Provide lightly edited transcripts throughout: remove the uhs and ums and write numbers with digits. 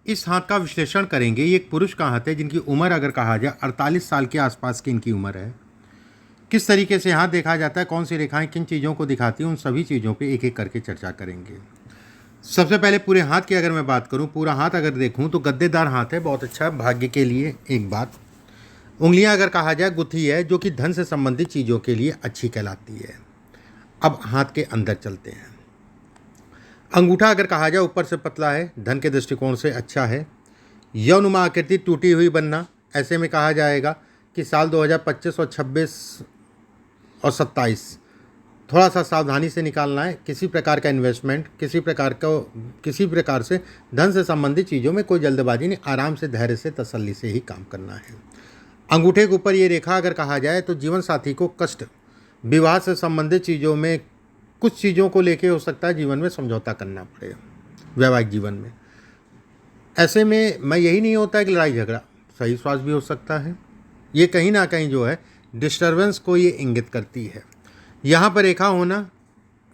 इस हाथ का विश्लेषण करेंगे। ये एक पुरुष का हाथ है जिनकी उम्र अगर कहा जाए 48 साल के आसपास की इनकी उम्र है। किस तरीके से हाथ देखा जाता है, कौन सी रेखाएं किन चीज़ों को दिखाती हैं, उन सभी चीज़ों पे एक एक करके चर्चा करेंगे। सबसे पहले पूरे हाथ की अगर मैं बात करूं, पूरा हाथ अगर देखूं तो गद्देदार हाथ है, बहुत अच्छा भाग्य के लिए एक बात। उंगलियां अगर कहा जाए गुथी है, जो कि धन से संबंधित चीज़ों के लिए अच्छी कहलाती है। अब हाथ के अंदर चलते हैं। अंगूठा अगर कहा जाए ऊपर से पतला है, धन के दृष्टिकोण से अच्छा है। यौनुमा आकृति टूटी हुई बनना, ऐसे में कहा जाएगा कि साल 2025 और 26 और 27 थोड़ा सा सावधानी से निकालना है। किसी प्रकार का इन्वेस्टमेंट, किसी प्रकार से धन से संबंधित चीज़ों में कोई जल्दबाजी नहीं, आराम से धैर्य से तसल्ली से ही काम करना है। अंगूठे के ऊपर ये रेखा अगर कहा जाए तो जीवन साथी को कष्ट, विवाह से संबंधित चीज़ों में कुछ चीज़ों को लेके हो सकता है जीवन में समझौता करना पड़े, वैवाहिक जीवन में। ऐसे में मैं यही नहीं होता है कि लड़ाई झगड़ा, सही स्वास्थ्य भी हो सकता है। ये कहीं ना कहीं जो है डिस्टर्बेंस को ये इंगित करती है। यहाँ पर रेखा होना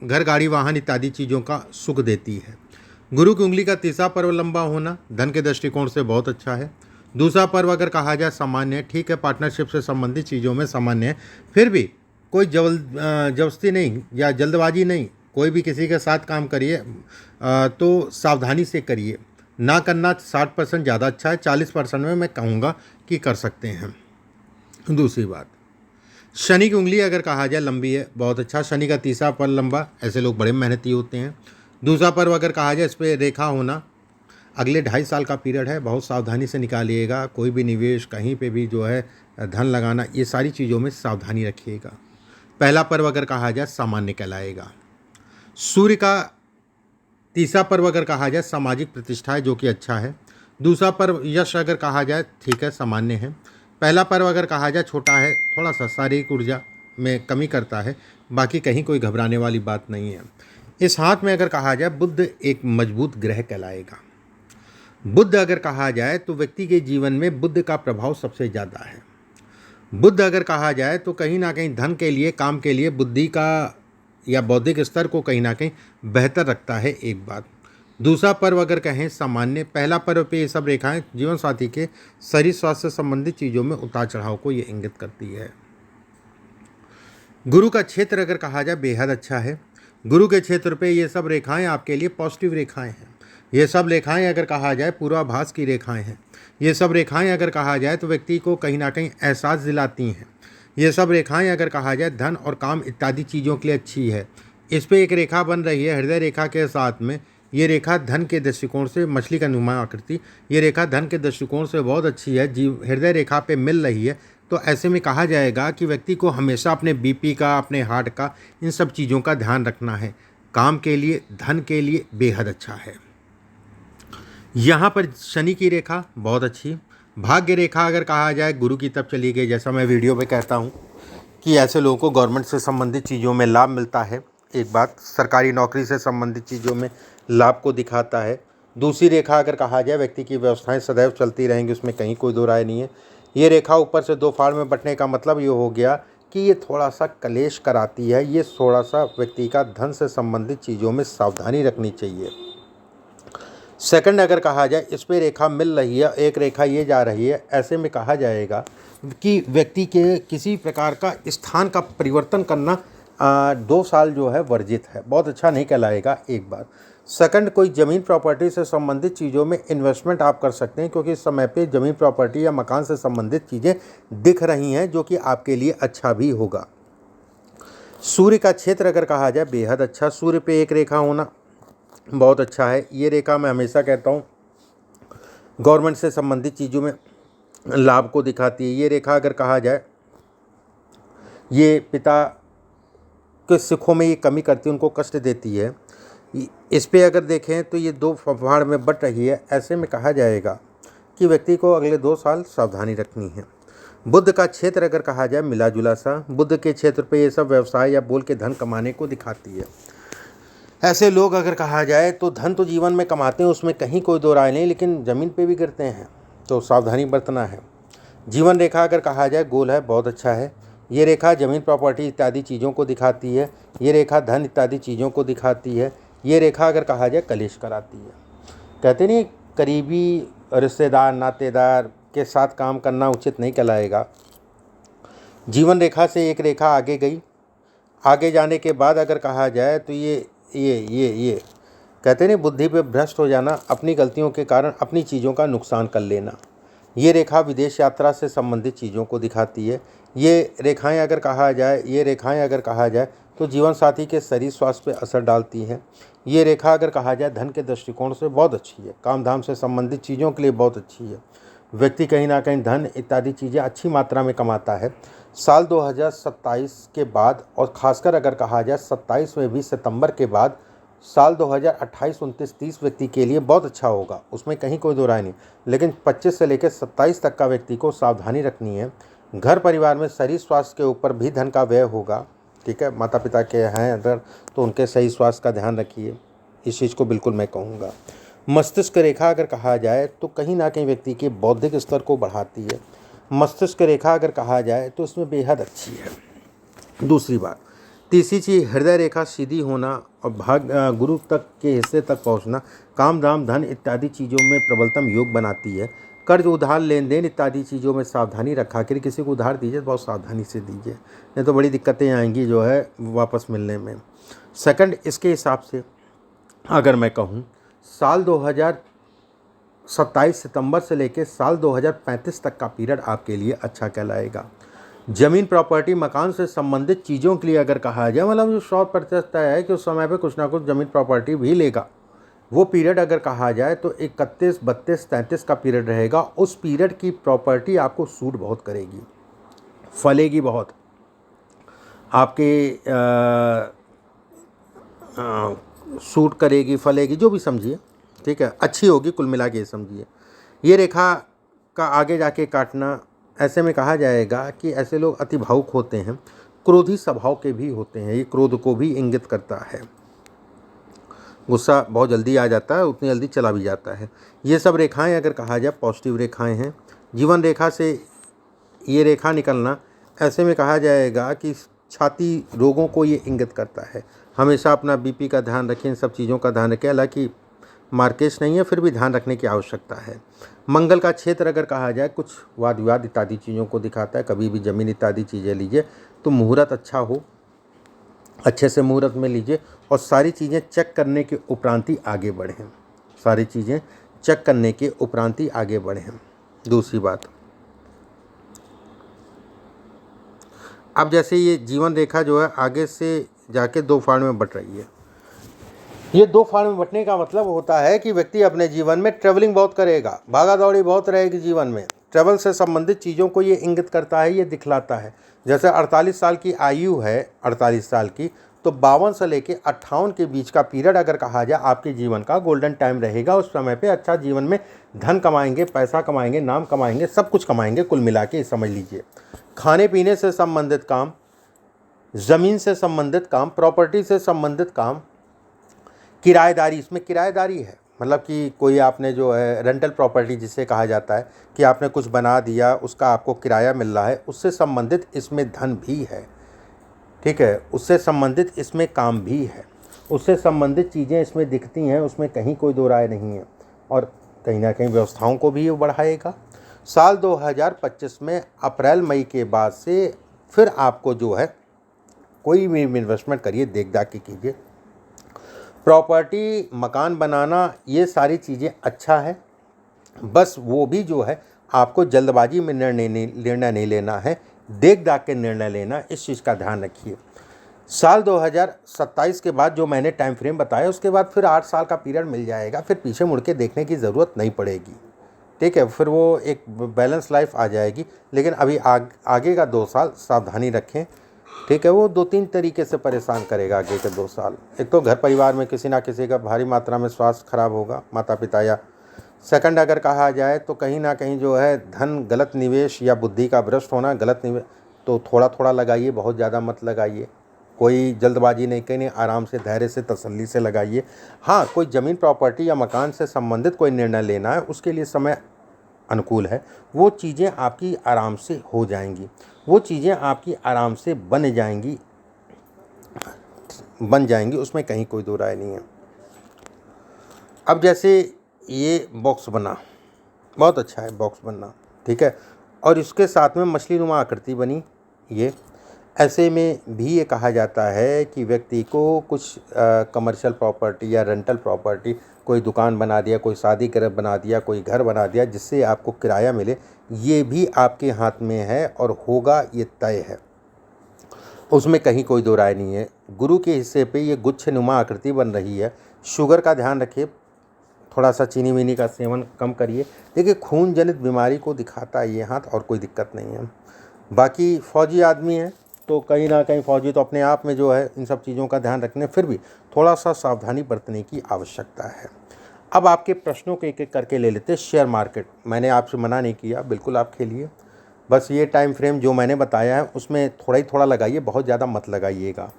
घर, गाड़ी, वाहन इत्यादि चीज़ों का सुख देती है। गुरु की उंगली का तीसरा पर्व लंबा होना धन के दृष्टिकोण से बहुत अच्छा है। दूसरा पर्व अगर कहा जाए सामान्य है, ठीक है, पार्टनरशिप से संबंधित चीज़ों में सामान्य है, फिर भी कोई जबरदस्ती नहीं या जल्दबाजी नहीं। कोई भी किसी के साथ काम करिए तो सावधानी से करिए। ना करना 60% ज़्यादा अच्छा है, 40% में मैं कहूँगा कि कर सकते हैं। दूसरी बात, शनि की उंगली अगर कहा जाए लंबी है, बहुत अच्छा। शनि का तीसरा पर्व लंबा, ऐसे लोग बड़े मेहनती होते हैं। दूसरा पर्व अगर कहा जाए इस पर रेखा होना, अगले 2.5 साल का पीरियड है, बहुत सावधानी से निकालिएगा। कोई भी निवेश कहीं पे भी जो है धन लगाना, ये सारी चीज़ों में सावधानी रखिएगा। पहला पर्व अगर कहा जाए सामान्य कहलाएगा। सूर्य का तीसरा पर्व अगर कहा जाए सामाजिक प्रतिष्ठा है, जो कि अच्छा है। दूसरा पर्व यश अगर कहा जाए ठीक है, सामान्य है। पहला पर्व अगर कहा जाए छोटा है, थोड़ा सा शारीरिक ऊर्जा में कमी करता है, बाकी कहीं कोई घबराने वाली बात नहीं है। इस हाथ में अगर कहा जाए बुध एक मजबूत ग्रह कहलाएगा। बुध अगर कहा जाए तो व्यक्ति के जीवन में बुध का प्रभाव सबसे ज़्यादा है। बुध अगर कहा जाए तो कहीं ना कहीं धन के लिए, काम के लिए बुद्धि का या बौद्धिक स्तर को कहीं ना कहीं बेहतर रखता है, एक बात। दूसरा पर्व अगर कहें सामान्य, पहला पर्व पे ये सब रेखाएं जीवन साथी के शरीर स्वास्थ्य से संबंधित चीज़ों में उतार चढ़ाव को ये इंगित करती है। गुरु का क्षेत्र अगर कहा जाए बेहद अच्छा है। गुरु के क्षेत्र पे ये सब रेखाएं आपके लिए पॉजिटिव रेखाएं हैं। ये सब रेखाएं अगर कहा जाए पूर्वाभास की रेखाएं हैं। ये सब रेखाएं अगर कहा जाए तो व्यक्ति को कहीं ना कहीं एहसास दिलाती हैं। ये सब रेखाएं अगर कहा जाए धन और काम इत्यादि चीज़ों के लिए अच्छी है। इस पर एक रेखा बन रही है हृदय रेखा के साथ में। ये रेखा धन के दृष्टिकोण से, मछली का नुमा आकृति, ये रेखा धन के दृष्टिकोण से बहुत अच्छी है। जीव हृदय रेखा पे मिल रही है, तो ऐसे में कहा जाएगा कि व्यक्ति को हमेशा अपने बीपी का, अपने हार्ट का, इन सब चीज़ों का ध्यान रखना है। काम के लिए, धन के लिए बेहद अच्छा है। यहाँ पर शनि की रेखा बहुत अच्छी। भाग्य रेखा अगर कहा जाए गुरु की तरफ चली गई। जैसा मैं वीडियो में कहता हूँ कि ऐसे लोगों को गवर्नमेंट से संबंधित चीज़ों में लाभ मिलता है, एक बात। सरकारी नौकरी से संबंधित चीज़ों में लाभ को दिखाता है। दूसरी रेखा अगर कहा जाए व्यक्ति की व्यवस्थाएं सदैव चलती रहेंगी, उसमें कहीं कोई दो राय नहीं है। ये रेखा ऊपर से 2 फाड़ में बंटने का मतलब ये हो गया कि ये थोड़ा सा कलेश कराती है। ये थोड़ा सा व्यक्ति का धन से संबंधित चीज़ों में सावधानी रखनी चाहिए। सेकंड अगर कहा जाए इस पर रेखा मिल रही है, एक रेखा ये जा रही है, ऐसे में कहा जाएगा कि व्यक्ति के किसी प्रकार का स्थान का परिवर्तन करना 2 साल जो है वर्जित है, बहुत अच्छा नहीं कहलाएगा, एक बार। सेकंड, कोई ज़मीन प्रॉपर्टी से संबंधित चीज़ों में इन्वेस्टमेंट आप कर सकते हैं, क्योंकि इस समय पे ज़मीन प्रॉपर्टी या मकान से संबंधित चीज़ें दिख रही हैं, जो कि आपके लिए अच्छा भी होगा। सूर्य का क्षेत्र अगर कहा जाए बेहद अच्छा। सूर्य पे एक रेखा होना बहुत अच्छा है। ये रेखा मैं हमेशा कहता हूँ गवर्नमेंट से संबंधित चीज़ों में लाभ को दिखाती है। ये रेखा अगर कहा जाए ये पिता के सुखों में ये कमी करती है, उनको कष्ट देती है। इस पे अगर देखें तो ये 2 फाड़ में बट रही है, ऐसे में कहा जाएगा कि व्यक्ति को अगले 2 साल सावधानी रखनी है। बुध का क्षेत्र अगर कहा जाए मिला जुला सा। बुध के क्षेत्र पे ये सब व्यवसाय या बोल के धन कमाने को दिखाती है। ऐसे लोग अगर कहा जाए तो धन तो जीवन में कमाते हैं, उसमें कहीं कोई दो राय नहीं, लेकिन ज़मीन पे भी गिरते हैं, तो सावधानी बरतना है। जीवन रेखा अगर कहा जाए गोल है, बहुत अच्छा है। ये रेखा ज़मीन प्रॉपर्टी इत्यादि चीज़ों को दिखाती है। ये रेखा धन इत्यादि चीज़ों को दिखाती है। ये रेखा अगर कहा जाए कलेश कराती है। कहते नहीं करीबी रिश्तेदार नातेदार के साथ काम करना उचित नहीं कहलाएगा। जीवन रेखा से एक रेखा आगे गई, आगे जाने के बाद अगर कहा जाए तो ये कहते नहीं, बुद्धि पे भ्रष्ट हो जाना, अपनी गलतियों के कारण अपनी चीज़ों का नुकसान कर लेना। ये रेखा विदेश यात्रा से संबंधित चीज़ों को दिखाती है। ये रेखाएं अगर कहा जाए तो जीवन साथी के शरीर स्वास्थ्य पे असर डालती हैं। ये रेखा अगर कहा जाए धन के दृष्टिकोण से बहुत अच्छी है, काम धाम से संबंधित चीज़ों के लिए बहुत अच्छी है। व्यक्ति कहीं ना कहीं धन इत्यादि चीज़ें अच्छी मात्रा में कमाता है। साल 2027 के बाद और ख़ासकर अगर कहा जाए 27 में भी सितंबर के बाद साल 2028, 29, 30 व्यक्ति के लिए बहुत अच्छा होगा, उसमें कहीं कोई दो राय नहीं। लेकिन 25 से लेकर 27 तक का व्यक्ति को सावधानी रखनी है। घर परिवार में शरीर स्वास्थ्य के ऊपर भी धन का व्यय होगा। ठीक है, माता पिता के हैं अगर तो उनके सही स्वास्थ्य का ध्यान रखिए, इस चीज़ को बिल्कुल मैं कहूँगा। मस्तिष्क रेखा अगर कहा जाए तो कहीं ना कहीं व्यक्ति के बौद्धिक स्तर को बढ़ाती है। मस्तिष्क रेखा अगर कहा जाए तो इसमें बेहद अच्छी है। दूसरी बात, तीसरी चीज़, हृदय रेखा सीधी होना और गुरु तक के हिस्से तक पहुंचना काम धाम धन इत्यादि चीज़ों में प्रबलतम योग बनाती है। कर्ज उधार लेन देन इत्यादि चीज़ों में सावधानी रखा कर किसी को उधार दीजिए तो बहुत सावधानी से दीजिए, नहीं तो बड़ी दिक्कतें आएंगी जो है वापस मिलने में। सेकंड, इसके हिसाब से अगर मैं कहूँ साल 2027 सितंबर से लेकर साल 2035 तक का पीरियड आपके लिए अच्छा कहलाएगा। ज़मीन प्रॉपर्टी मकान से संबंधित चीज़ों के लिए अगर कहा जाए, मतलब जो 100% तय है कि उस समय पे कुछ ना कुछ ज़मीन प्रॉपर्टी भी लेगा, वो पीरियड अगर कहा जाए तो 31, 32, 33 का पीरियड रहेगा। उस पीरियड की प्रॉपर्टी आपको सूट बहुत करेगी, फलेगी बहुत, आपके सूट करेगी, फलेगी, जो भी समझिए। ठीक है, अच्छी होगी, कुल मिला के समझिए। ये रेखा का आगे जाके काटना, ऐसे में कहा जाएगा कि ऐसे लोग अति भावुक होते हैं, क्रोधी स्वभाव के भी होते हैं। ये क्रोध को भी इंगित करता है, गुस्सा बहुत जल्दी आ जाता है, उतनी जल्दी चला भी जाता है। ये सब रेखाएं अगर कहा जाए पॉजिटिव रेखाएं हैं। जीवन रेखा से ये रेखा निकलना, ऐसे में कहा जाएगा कि छाती रोगों को ये इंगित करता है। हमेशा अपना बीपी का ध्यान रखें, इन सब चीज़ों का ध्यान रखें। हालांकि मार्केश नहीं है, फिर भी ध्यान रखने की आवश्यकता है। मंगल का क्षेत्र अगर कहा जाए कुछ वाद विवाद इत्यादि चीज़ों को दिखाता है। कभी भी ज़मीन इत्यादि चीज़ें लीजिए तो मुहूर्त अच्छा हो, अच्छे से मुहूर्त में लीजिए और सारी चीज़ें चेक करने के उपरांत ही आगे बढ़ें, सारी चीज़ें चेक करने के उपरांत ही आगे बढ़ें। दूसरी बात, अब जैसे ये जीवन रेखा जो है आगे से जाके 2 फाड़ में बट रही है। ये 2 फाड़ में बंटने का मतलब होता है कि व्यक्ति अपने जीवन में ट्रैवलिंग बहुत करेगा, भागा दौड़ी बहुत रहेगी जीवन में। ट्रैवल से संबंधित चीज़ों को ये इंगित करता है, ये दिखलाता है। जैसे 48 साल की आयु है, 48 साल की, तो 52 से लेके 58 के बीच का पीरियड अगर कहा जाए आपके जीवन का गोल्डन टाइम रहेगा। उस समय पे अच्छा जीवन में धन कमाएंगे, पैसा कमाएंगे, नाम कमाएंगे, सब कुछ कमाएंगे, कुल मिला के समझ लीजिए। खाने पीने से संबंधित काम, ज़मीन से संबंधित काम, प्रॉपर्टी से संबंधित काम, किराएदारी, इसमें किराएदारी है, मतलब कि कोई आपने जो है रेंटल प्रॉपर्टी जिसे कहा जाता है कि आपने कुछ बना दिया, उसका आपको किराया मिल रहा है, उससे संबंधित इसमें धन भी है। ठीक है, उससे संबंधित इसमें काम भी है, उससे संबंधित चीज़ें इसमें दिखती हैं, उसमें कहीं कोई दो राय नहीं है। और कहीं ना कहीं व्यवस्थाओं को भी ये बढ़ाएगा। साल 2025 में अप्रैल मई के बाद से फिर आपको जो है कोई भी इन्वेस्टमेंट करिए, देख दाख के कीजिए। प्रॉपर्टी, मकान बनाना, ये सारी चीज़ें अच्छा है, बस वो भी जो है आपको जल्दबाजी में निर्णय नहीं लेना है, देख दाख के निर्णय लेना, इस चीज़ का ध्यान रखिए। साल 2027 के बाद जो मैंने टाइम फ्रेम बताया, उसके बाद फिर 8 साल का पीरियड मिल जाएगा, फिर पीछे मुड़ के देखने की ज़रूरत नहीं पड़ेगी। ठीक है, फिर वो एक बैलेंस लाइफ आ जाएगी। लेकिन अभी आगे का 2 साल सावधानी रखें। ठीक है, वो 2-3 तरीके से परेशान करेगा आगे के 2 साल। एक तो घर परिवार में किसी ना किसी का भारी मात्रा में स्वास्थ्य खराब होगा, माता पिता या। सेकंड अगर कहा जाए तो कहीं ना कहीं जो है धन गलत निवेश या बुद्धि का भ्रष्ट होना, गलत निवेश, तो थोड़ा थोड़ा लगाइए, बहुत ज़्यादा मत लगाइए। कोई जल्दबाजी नहीं करनी, आराम से, धैर्य से, तसल्ली से लगाइए। हाँ, कोई ज़मीन प्रॉपर्टी या मकान से संबंधित कोई निर्णय लेना है, उसके लिए समय अनुकूल है। वो चीज़ें आपकी आराम से हो जाएंगी, वो चीज़ें आपकी आराम से बन जाएंगी, उसमें कहीं कोई दो राय नहीं है। अब जैसे ये बॉक्स बना, बहुत अच्छा है बॉक्स बनना, ठीक है। और इसके साथ में मछली नुमा आकृति बनी। ये ऐसे में भी ये कहा जाता है कि व्यक्ति को कुछ कमर्शियल प्रॉपर्टी या रेंटल प्रॉपर्टी, कोई दुकान बना दिया, कोई शादी घर बना दिया, कोई घर बना दिया जिससे आपको किराया मिले, ये भी आपके हाथ में है और होगा, ये तय है, उसमें कहीं कोई दो राय नहीं है। गुरु के हिस्से पे ये गुच्छ नुमा आकृति बन रही है। शुगर का ध्यान रखिए, थोड़ा सा चीनी वीनी का सेवन कम करिए। देखिए खून जनित बीमारी को दिखाता है ये हाथ, और कोई दिक्कत नहीं है। बाकी फौजी आदमी है तो कहीं ना कहीं फौजी तो अपने आप में जो है इन सब चीज़ों का ध्यान रखने, फिर भी थोड़ा सा सावधानी बरतने की आवश्यकता है। अब आपके प्रश्नों को एक एक करके ले लेते हैं। शेयर मार्केट, मैंने आपसे मना नहीं किया, बिल्कुल आप खेलिए, बस ये टाइम फ्रेम जो मैंने बताया है उसमें थोड़ा ही थोड़ा लगाइए, बहुत ज़्यादा मत लगाइएगा।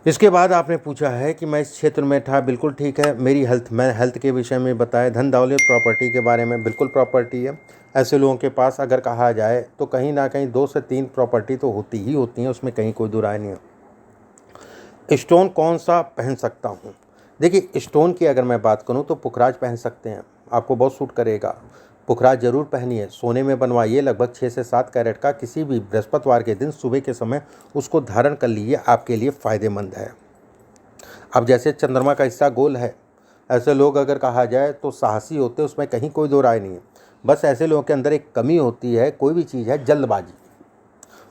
इसके बाद आपने पूछा है कि मैं इस क्षेत्र में था, बिल्कुल ठीक है। मेरी हेल्थ, मैं हेल्थ के विषय में बताया। धन दौलत प्रॉपर्टी के बारे में, बिल्कुल प्रॉपर्टी है। ऐसे लोगों के पास अगर कहा जाए तो कहीं ना कहीं 2 से 3 प्रॉपर्टी तो होती ही होती हैं, उसमें कहीं कोई दुराय नहीं है। स्टोन कौन सा पहन सकता हूँ? देखिए स्टोन की अगर मैं बात करूँ तो पुखराज पहन सकते हैं, आपको बहुत सूट करेगा। पुखराज जरूर पहनिए, सोने में बनवाइए, लगभग 6 से 7 कैरेट का। किसी भी बृहस्पतिवार के दिन सुबह के समय उसको धारण कर लीजिए, आपके लिए फ़ायदेमंद है। अब जैसे चंद्रमा का हिस्सा गोल है, ऐसे लोग अगर कहा जाए तो साहसी होते हैं, उसमें कहीं कोई दो राय नहीं है। बस ऐसे लोगों के अंदर एक कमी होती है, कोई भी चीज़ है, जल्दबाजी,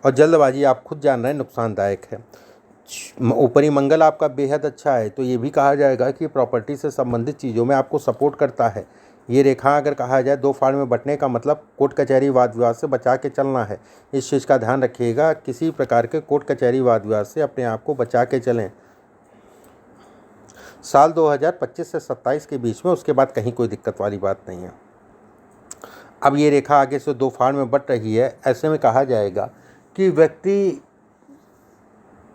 और जल्दबाजी आप खुद जान रहे हैं नुकसानदायक है। ऊपरी मंगल आपका बेहद अच्छा है, तो ये भी कहा जाएगा कि प्रॉपर्टी से संबंधित चीज़ों में आपको सपोर्ट करता है। ये रेखा अगर कहा जाए 2 फाड़ में बंटने का मतलब कोर्ट कचहरी वाद विवाद से बचा के चलना है। इस चीज़ का ध्यान रखिएगा, किसी प्रकार के कोर्ट कचहरी वाद विवाद से अपने आप को बचा के चलें। साल 2025 से 27 के बीच में, उसके बाद कहीं कोई दिक्कत वाली बात नहीं है। अब ये रेखा आगे से 2 फाड़ में बट रही है, ऐसे में कहा जाएगा कि व्यक्ति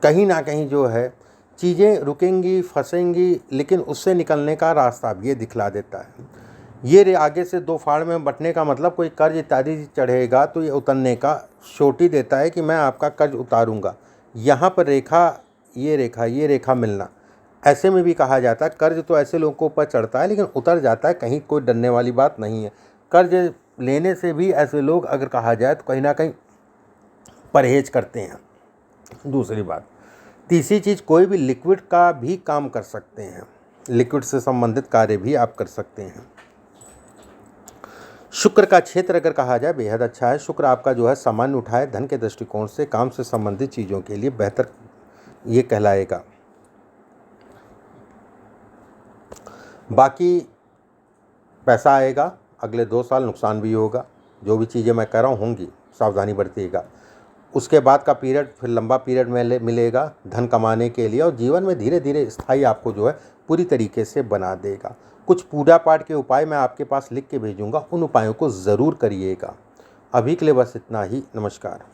कहीं ना कहीं जो है चीज़ें रुकेंगी, फंसेंगी, लेकिन उससे निकलने का रास्ता भी ये दिखला देता है। ये आगे से 2 फाड़ में बंटने का मतलब कोई कर्ज इत्यादि चढ़ेगा तो ये उतरने का श्योरिटी देता है कि मैं आपका कर्ज उतारूंगा। यहाँ पर रेखा, ये रेखा मिलना, ऐसे में भी कहा जाता है कर्ज तो ऐसे लोगों को ऊपर चढ़ता है लेकिन उतर जाता है, कहीं कोई डरने वाली बात नहीं है। कर्ज लेने से भी ऐसे लोग अगर कहा जाए तो कहीं ना कहीं परहेज करते हैं। दूसरी बात, तीसरी चीज़, कोई भी लिक्विड का भी काम कर सकते हैं, लिक्विड से संबंधित कार्य भी आप कर सकते हैं। शुक्र का क्षेत्र अगर कहा जाए बेहद अच्छा है। शुक्र आपका जो है सामान्य उठाए, धन के दृष्टिकोण से काम से संबंधित चीज़ों के लिए बेहतर ये कहलाएगा। बाकी पैसा आएगा, अगले 2 साल नुकसान भी होगा, जो भी चीज़ें मैं कह रहा हूँ होंगी, सावधानी बरतिएगा। उसके बाद का पीरियड फिर लंबा पीरियड में मिलेगा धन कमाने के लिए, और जीवन में धीरे धीरे स्थायी आपको जो है पूरी तरीके से बना देगा। कुछ पूजा पाठ के उपाय मैं आपके पास लिख के भेजूंगा, उन उपायों को ज़रूर करिएगा। अभी के लिए बस इतना ही, नमस्कार।